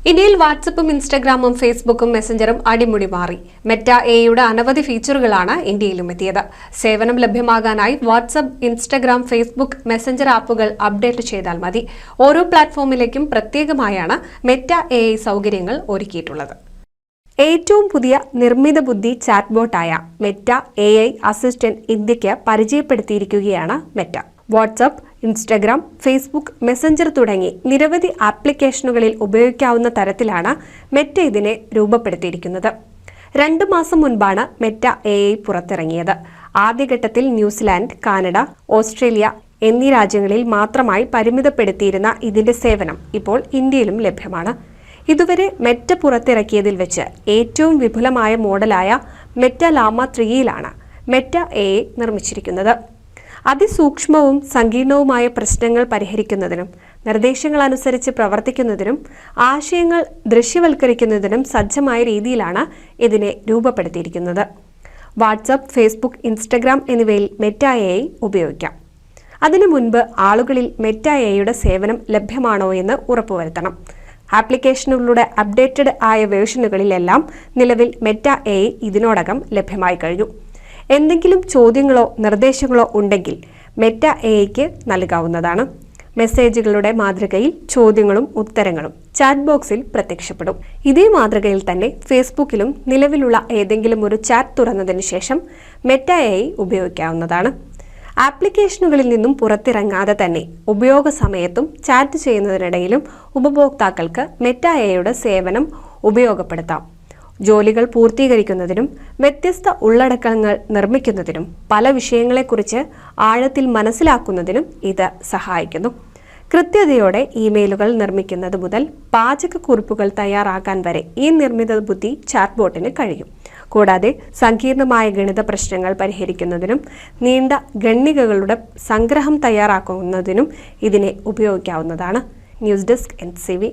ഇന്ത്യയിൽ വാട്സപ്പും ഇൻസ്റ്റഗ്രാമും ഫേസ്ബുക്കും മെസ്സഞ്ചറും അടിമുടി മാറി. മെറ്റ എയുടെ അനവധി ഫീച്ചറുകളാണ് ഇന്ത്യയിലും എത്തിയത്. സേവനം ലഭ്യമാകാനായി വാട്സപ്പ്, ഇൻസ്റ്റഗ്രാം, ഫേസ്ബുക്ക്, മെസ്സഞ്ചർ ആപ്പുകൾ അപ്ഡേറ്റ് ചെയ്താൽ മതി. ഓരോ പ്ലാറ്റ്ഫോമിലേക്കും പ്രത്യേകമായാണ് മെറ്റ എ സൗകര്യങ്ങൾ ഒരുക്കിയിട്ടുള്ളത്. ഏറ്റവും പുതിയ നിർമ്മിത ബുദ്ധി ചാറ്റ്ബോട്ടായ മെറ്റ എ അസിസ്റ്റന്റ് ഇന്ത്യക്ക് പരിചയപ്പെടുത്തിയിരിക്കുകയാണ് Meta. WhatsApp, Instagram, Facebook, Messenger തുടങ്ങി നിരവധി ആപ്ലിക്കേഷനുകളിൽ ഉപയോഗിക്കാവുന്ന തരത്തിലാണ് മെറ്റ ഇതിനെ രൂപപ്പെടുത്തിയിരിക്കുന്നത്. 2 മാസം മുൻപാണ് മെറ്റ എ പുറത്തിറങ്ങിയത്. ആദ്യഘട്ടത്തിൽ ന്യൂസിലാൻഡ്, കാനഡ, ഓസ്ട്രേലിയ എന്നീ രാജ്യങ്ങളിൽ മാത്രമായി പരിമിതപ്പെടുത്തിയിരുന്ന ഇതിന്റെ സേവനം ഇപ്പോൾ ഇന്ത്യയിലും ലഭ്യമാണ്. ഇതുവരെ മെറ്റ പുറത്തിറക്കിയതിൽ വെച്ച് ഏറ്റവും വിപുലമായ മോഡലായ മെറ്റ ലാമ 3യിലാണ് മെറ്റ എ നിർമ്മിച്ചിരിക്കുന്നത്. അതിസൂക്ഷ്മവും സങ്കീർണവുമായ പ്രശ്നങ്ങൾ പരിഹരിക്കുന്നതിനും നിർദ്ദേശങ്ങൾ അനുസരിച്ച് പ്രവർത്തിക്കുന്നതിനും ആശയങ്ങൾ ദൃശ്യവൽക്കരിക്കുന്നതിനും സജ്ജമായ രീതിയിലാണ് ഇതിനെ രൂപപ്പെടുത്തിയിരിക്കുന്നത്. വാട്സപ്പ്, ഫേസ്ബുക്ക്, ഇൻസ്റ്റഗ്രാം എന്നിവയിൽ മെറ്റ എ ഉപയോഗിക്കാം. അതിനു മുൻപ് ആളുകളിൽ മെറ്റ എയുടെ സേവനം ലഭ്യമാണോ എന്ന് ഉറപ്പുവരുത്തണം. ആപ്ലിക്കേഷനുകളുടെ അപ്ഡേറ്റഡ് ആയ വേർഷനുകളിലെല്ലാം നിലവിൽ മെറ്റ എ ഇതിനോടകം ലഭ്യമായി കഴിഞ്ഞു. എന്തെങ്കിലും ചോദ്യങ്ങളോ നിർദ്ദേശങ്ങളോ ഉണ്ടെങ്കിൽ മെറ്റ എയ്ക്ക് നൽകാവുന്നതാണ്. മെസ്സേജുകളുടെ മാതൃകയിൽ ചോദ്യങ്ങളും ഉത്തരങ്ങളും ചാറ്റ് ബോക്സിൽ പ്രത്യക്ഷപ്പെടും. ഇതേ മാതൃകയിൽ തന്നെ ഫേസ്ബുക്കിലും നിലവിലുള്ള ഏതെങ്കിലും ഒരു ചാറ്റ് തുറന്നതിന് ശേഷം മെറ്റ എ ഉപയോഗിക്കാവുന്നതാണ്. ആപ്ലിക്കേഷനുകളിൽ നിന്നും പുറത്തിറങ്ങാതെ തന്നെ ഉപയോഗ സമയത്തും ചാറ്റ് ചെയ്യുന്നതിനിടയിലും ഉപഭോക്താക്കൾക്ക് മെറ്റ എയുടെ സേവനം ഉപയോഗപ്പെടുത്താം. ജോലികൾ പൂർത്തീകരിക്കുന്നതിനും വ്യത്യസ്ത ഉള്ളടക്കങ്ങൾ നിർമ്മിക്കുന്നതിനും പല വിഷയങ്ങളെക്കുറിച്ച് ആഴത്തിൽ മനസ്സിലാക്കുന്നതിനും ഇത് സഹായിക്കുന്നു. കൃത്യതയോടെ ഇമെയിലുകൾ നിർമ്മിക്കുന്നത് മുതൽ പാചകക്കുറിപ്പുകൾ തയ്യാറാക്കാൻ വരെ ഈ നിർമ്മിത ബുദ്ധി ചാറ്റ്ബോട്ടിന് കഴിയും. കൂടാതെ സങ്കീർണമായ ഗണിത പ്രശ്നങ്ങൾ പരിഹരിക്കുന്നതിനും നീണ്ട ഖണ്ഡികകളുടെ സംഗ്രഹം തയ്യാറാക്കുന്നതിനും ഇതിനെ ഉപയോഗിക്കാവുന്നതാണ്. News desk NCV.